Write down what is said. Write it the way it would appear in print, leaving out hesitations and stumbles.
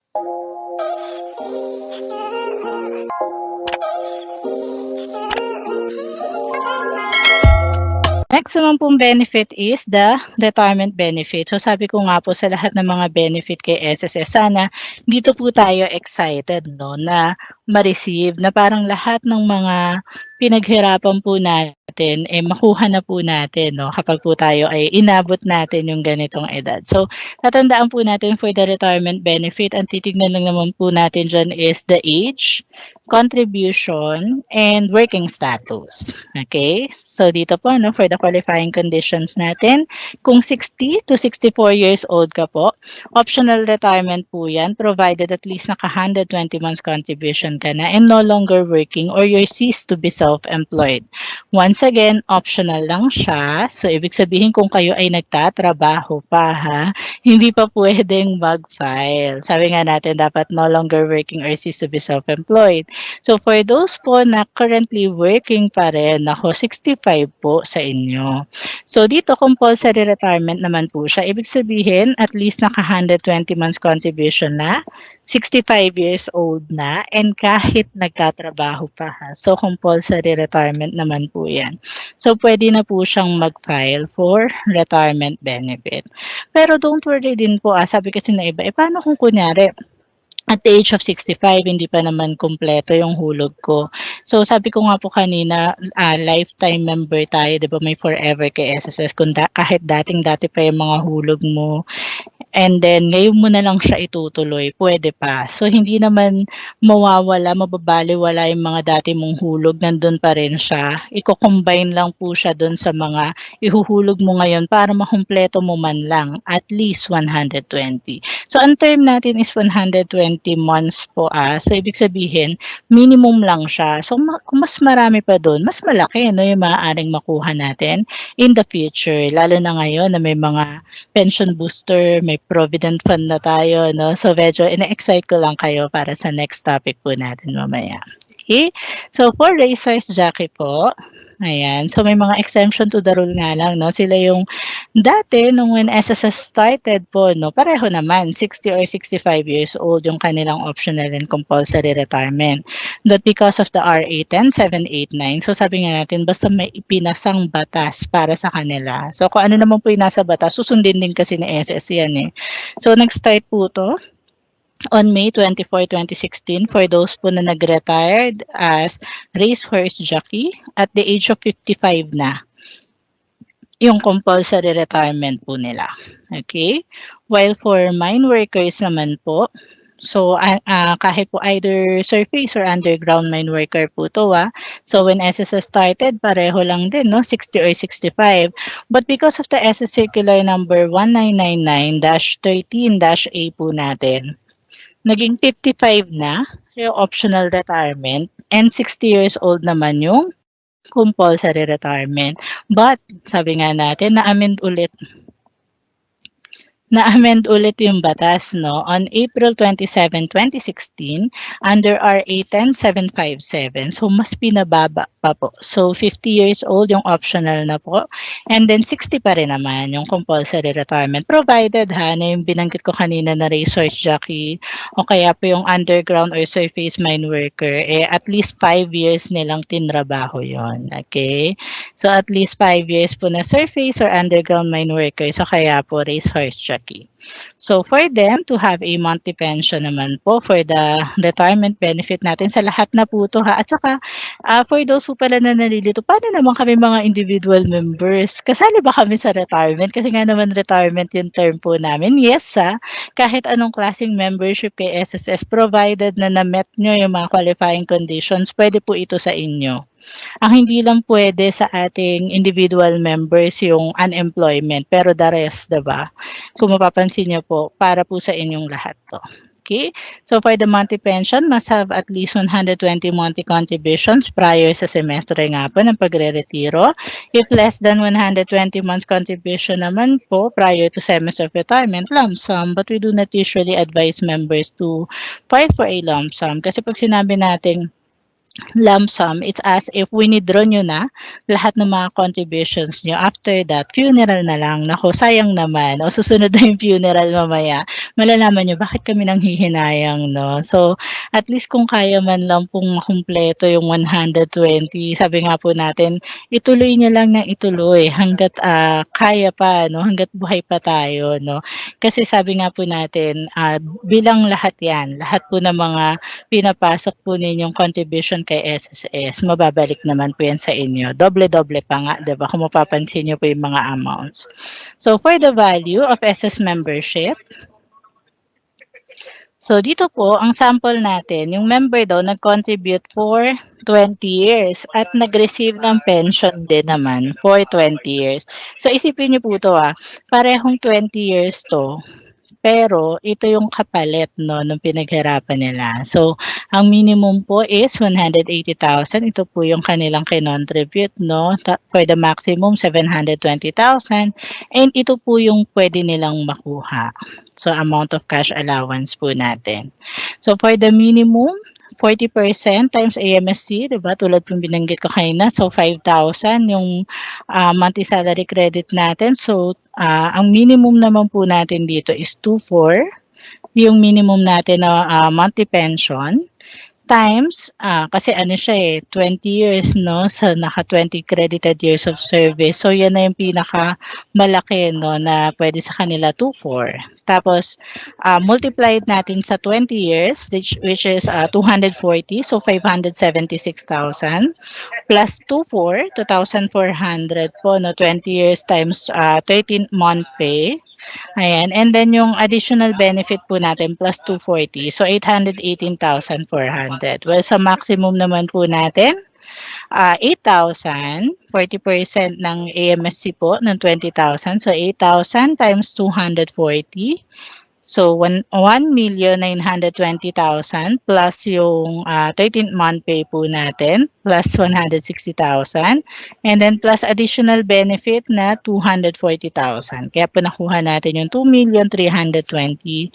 Next naman pong benefit is the retirement benefit. So sabi ko nga po sa lahat ng mga benefit kay SSS, sana dito po tayo excited no, na ma-receive na parang lahat ng mga pinaghirapan po natin makuha na po natin no, kapag po tayo ay inabot natin yung ganitong edad. So tatandaan po natin for the retirement benefit, ang titignan lang naman po natin dyan is the age, contribution, and working status. Okay? So dito po, no, for the qualifying conditions natin, kung 60 to 64 years old ka po, optional retirement po yan, provided at least naka 120 months contribution ka na and no longer working or you're ceased to be self-employed. Once again, optional lang siya. So ibig sabihin kung kayo ay nagtatrabaho pa ha, hindi pa pwedeng mag-file. Sabi nga natin, dapat no longer working or ceased to be self-employed. So for those po na currently working pa rin, ako 65 po sa inyo. So dito compulsory retirement naman po siya. Ibig sabihin at least naka 120 months contribution na, 65 years old na, and kahit nagtatrabaho pa ha. So compulsory retirement naman po yan. So pwede na po siyang mag-file for retirement benefit. Pero don't worry din po, sabi kasi na iba, paano kung kunyari, at the age of 65, hindi pa naman kumpleto yung hulog ko. So, sabi ko nga po kanina, lifetime member tayo, di ba, may forever kay SSS. Kung kahit dating-dati pa yung mga hulog mo, and then ngayon mo na lang siya itutuloy, pwede pa. So, hindi naman mawawala, mababaliwala yung mga dati mong hulog, nandun pa rin siya. Iko-combine lang po siya dun sa mga ihuhulog mo ngayon para makumpleto mo man lang, at least 120. So, ang term natin is 120 months po. So, ibig sabihin, minimum lang siya. So, kung mas marami pa doon, mas malaki no, yung maaaring makuha natin in the future. Lalo na ngayon na may mga pension booster, may provident fund na tayo. No? So, medyo ina-excite ko lang kayo para sa next topic po natin mamaya. Okay? So, for racehorse jockey po, ayan. So, may mga exemption to the rule nga lang, no? Sila yung dati, nung when SSS started po, no, pareho naman, 60 or 65 years old yung kanilang optional and compulsory retirement. But because of the RA 10789, so sabi nga natin, basta may ipinasang batas para sa kanila. So, kung ano naman po yung nasa batas, susundin din kasi ni SS yan eh. So, nag-start po to on May 24, 2016 for those po na nag-retired as racehorse jockey at the age of 55 na yung compulsory retirement po nila. Okay? While for mine workers naman po, so kahit po either surface or underground mine worker po to So when SSS started, pareho lang din, no? 60 or 65. But because of the SS Circular number 1999-13-A po natin, naging 55 na yung optional retirement and 60 years old naman yung compulsory retirement. But, sabi nga natin, na-amend ulit yung batas no on April 27, 2016 under RA 10757. So mas pinababa pa po. So 50 years old yung optional na po and then 60 pa rin naman yung compulsory retirement provided na yung binanggit ko kanina na racehorse jockey o kaya po yung underground or surface mine worker at least 5 years nilang tinrabaho yon. Okay? So at least 5 years po na surface or underground mine worker so kaya po racehorse jockey. So for them to have a monthly pension naman po for the retirement benefit natin sa lahat na po to At saka for those po pala na nalilito, paano naman kami mga individual members? Kasali ba kami sa retirement? Kasi nga naman retirement yung term po namin. Yes kahit anong klaseng membership kay SSS provided na na-met nyo yung mga qualifying conditions, pwede po ito sa inyo. Ang hindi lang pwede sa ating individual members yung unemployment, pero the rest, diba? Kung mapapansin nyo po, para po sa inyong lahat to. Okay? So for the monthly pension, must have at least 120 monthly contributions prior sa semestre nga po ng pagre-retiro. If less than 120 months contribution naman po prior to semester of retirement, lump sum. But we do not usually advise members to file for a lump sum. Kasi pag sinabi natin lump sum, it's as if winidraw nyo na lahat ng mga contributions nyo. After that, funeral na lang. Naku, sayang naman. O susunod na yung funeral mamaya. malalaman niyo bakit kami nanghihinayang 'no. So, at least kung kaya man lang pong makumpleto yung 120, sabi nga po natin, ituloy niyo lang ng ituloy hangga't, kaya pa 'no, hangga't buhay pa tayo 'no. Kasi sabi nga po natin, bilang lahat 'yan, lahat po ng mga pinapasok po ninyong contribution kay SSS, mababalik naman po 'yan sa inyo. Doble-doble pa nga 'di ba, kung mapapansin niyo po yung mga amounts. So, for the value of SS membership, so dito po, ang sample natin, yung member daw nag-contribute for 20 years at nag-receive ng pension din naman for 20 years. So isipin niyo po 'to, parehong 20 years 'to. Pero ito yung kapalit 'no, nung pinaghirapan nila. So, ang minimum po is 180,000. Ito po yung kanilang kinontribute 'no, for the maximum 720,000 and ito po yung pwede nilang makuha. So, amount of cash allowance po natin. So, for the minimum, 40% times AMSC, 'di ba? Tulad ng binanggit ko kanina. So, 5,000 yung monthly salary credit natin. So, ang minimum naman po natin dito is 2,400, yung minimum natin na monthly pension, times, kasi ano siya 20 years, no? So, naka 20 credited years of service. So, yan na yung pinaka-malaki, no, na pwede sa kanila, 2,400. Tapos, multiplied natin sa 20 years, which is 240, so 576,000 plus 2,400, 2,400 po, no, 20 years times 13-month pay. Ayan, and then yung additional benefit po natin plus 240, so 818,400. Well, sa maximum naman po natin, 8,000, 40% ng AMSC po ng 20,000, so 8,000 times 240. So, 1,920,000 plus yung 13th-month pay po natin plus 160,000 and then plus additional benefit na 240,000. Kaya po nakuha natin yung 2,320,000.